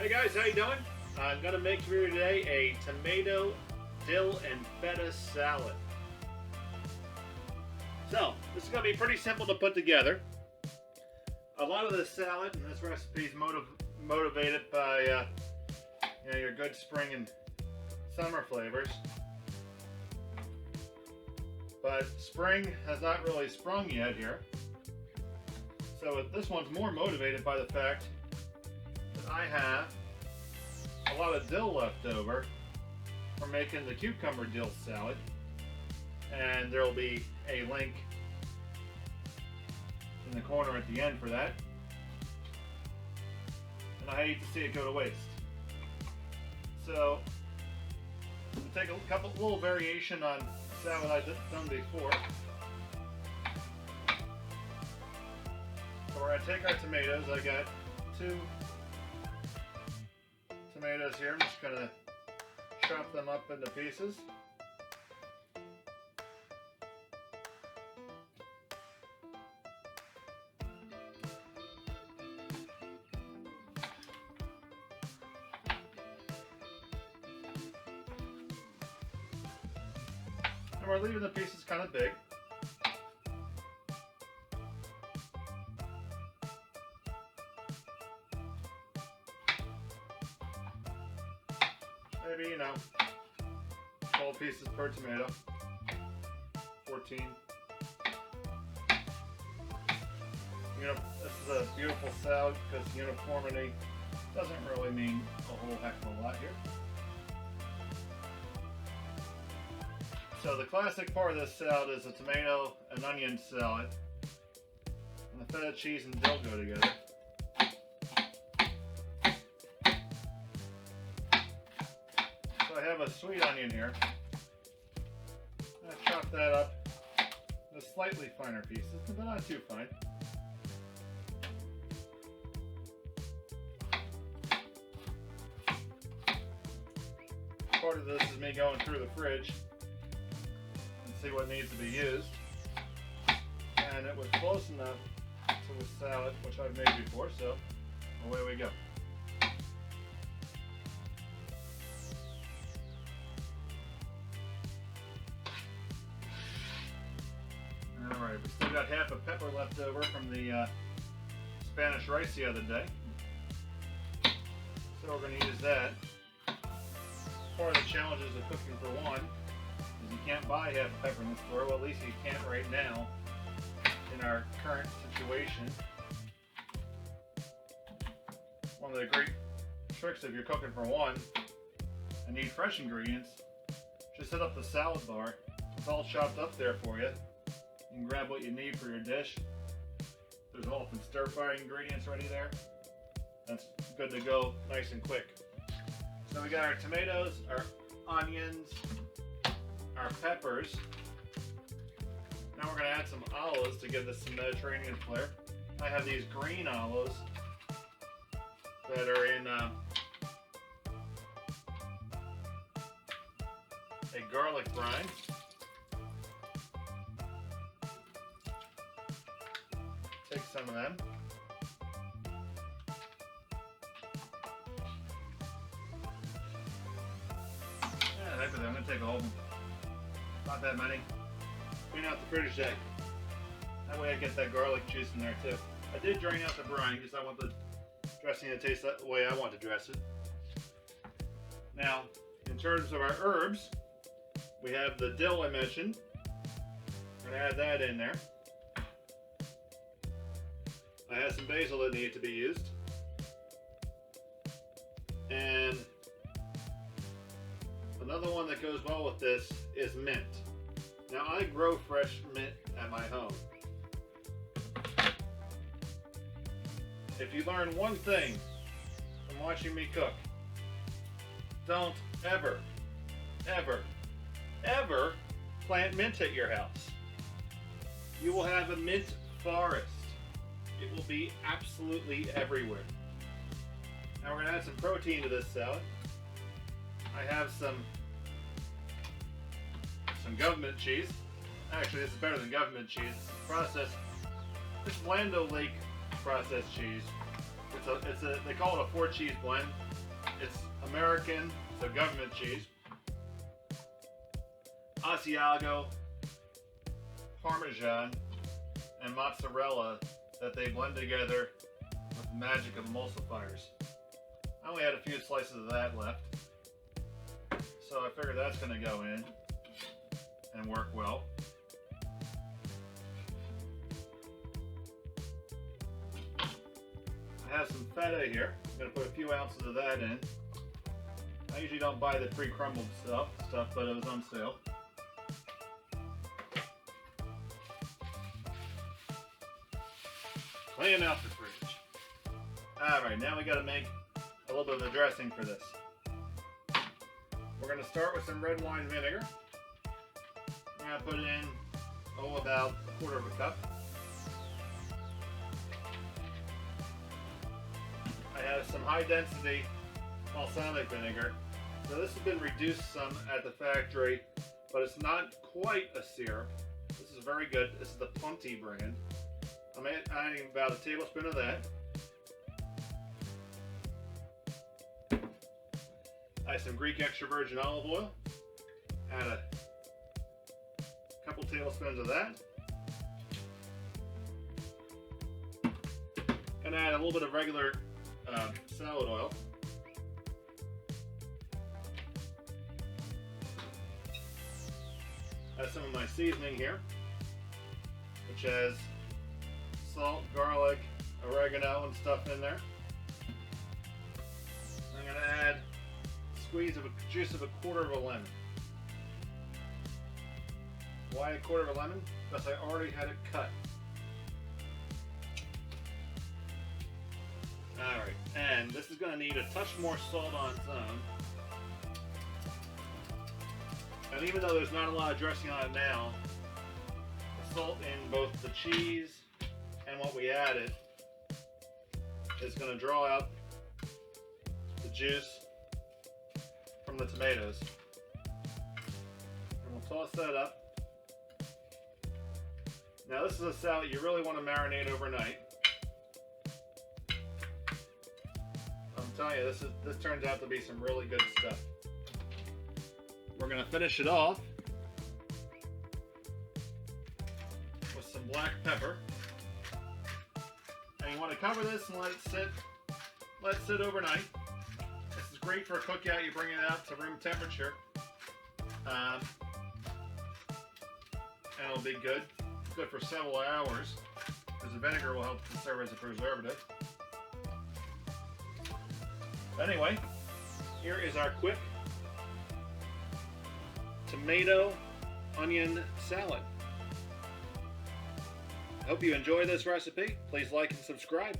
Hey guys, how you doing? I'm gonna make for you today a tomato, dill, and feta salad. So, this is gonna be pretty simple to put together. A lot of this salad and this recipe is motivated by your good spring and summer flavors. But spring has not really sprung yet here. So this one's more motivated by the fact that I have a lot of dill left over from making the cucumber dill salad, and there will be a link in the corner at the end for that. And I hate to see it go to waste. So we'll take a little variation on salad I've done before. So we're going to take our tomatoes. I got 2 tomatoes here. I'm just going to chop them up into pieces. And we're leaving the pieces kind of big. Maybe, 12 pieces per tomato. 14. This is a beautiful salad because uniformity doesn't really mean a whole heck of a lot here. So the classic part of this salad is a tomato and onion salad. And the feta cheese and dill go together. So I have a sweet onion here. I chop that up into slightly finer pieces, but not too fine. Part of this is me going through the fridge and see what needs to be used. And it was close enough to the salad, which I've made before, so away we go. Alright, we still got half a pepper left over from the Spanish rice the other day. So we're going to use that. Part of the challenges of cooking for one is you can't buy half a pepper in the store. Well, at least you can't right now in our current situation. One of the great tricks if you're cooking for one and need fresh ingredients, just set up the salad bar. It's all chopped up there for you. You can grab what you need for your dish. There's often stir-fry ingredients ready there. That's good to go, nice and quick. So we got our tomatoes, our onions, our peppers. Now we're going to add some olives to give this some Mediterranean flair. I have these green olives that are in a garlic brine. Take some of them. Heck with it, I'm going to take all of them. Not that many. Clean out the fridge deck. That way I get that garlic juice in there too. I did drain out the brine because I want the dressing to taste the way I want to dress it. Now, in terms of our herbs, we have the dill I mentioned. I'm going to add that in there. I have some basil that need to be used. And another one that goes well with this is mint. Now I grow fresh mint at my home. If you learn one thing from watching me cook, don't ever, ever, ever plant mint at your house. You will have a mint forest. It will be absolutely everywhere. Now we're going to add some protein to this salad. I have some government cheese. Actually, this is better than government cheese. It's processed. This Land O'Lakes processed cheese. They call it a 4-cheese blend. It's American, so government cheese, Asiago, Parmesan, and mozzarella that they blend together with the magic of emulsifiers. I only had a few slices of that left, so I figured that's going to go in and work well. I have some feta here. I'm going to put a few ounces of that in. I usually don't buy the pre-crumbled stuff, but it was on sale. Clean out the fridge. Alright, now we got to make a little bit of a dressing for this. We're going to start with some red wine vinegar. I'm going to put in, about a quarter of a cup. I have some high density balsamic vinegar. So this has been reduced some at the factory, but it's not quite a syrup. This is very good. This is the Ponti brand. I'm adding about a tablespoon of that. I have some Greek extra virgin olive oil. Add a couple tablespoons of that. And add a little bit of regular salad oil. Add some of my seasoning here, which has salt, garlic, oregano, and stuff in there. I'm going to add a squeeze of juice of a quarter of a lemon. Why a quarter of a lemon? Because I already had it cut. Alright, and this is going to need a touch more salt on its own. And even though there's not a lot of dressing on it now, the salt in both the cheese and what we added is going to draw out the juice from the tomatoes. And we'll toss that up. Now this is a salad you really want to marinate overnight. I'm telling you, this turns out to be some really good stuff. We're going to finish it off with some black pepper. And you want to cover this and let it sit overnight. This is great for a cookout. You bring it out to room temperature. And it'll be good. Good for several hours because the vinegar will help to serve as a preservative. Anyway, here is our quick tomato onion salad. I hope you enjoy this recipe. Please like and subscribe.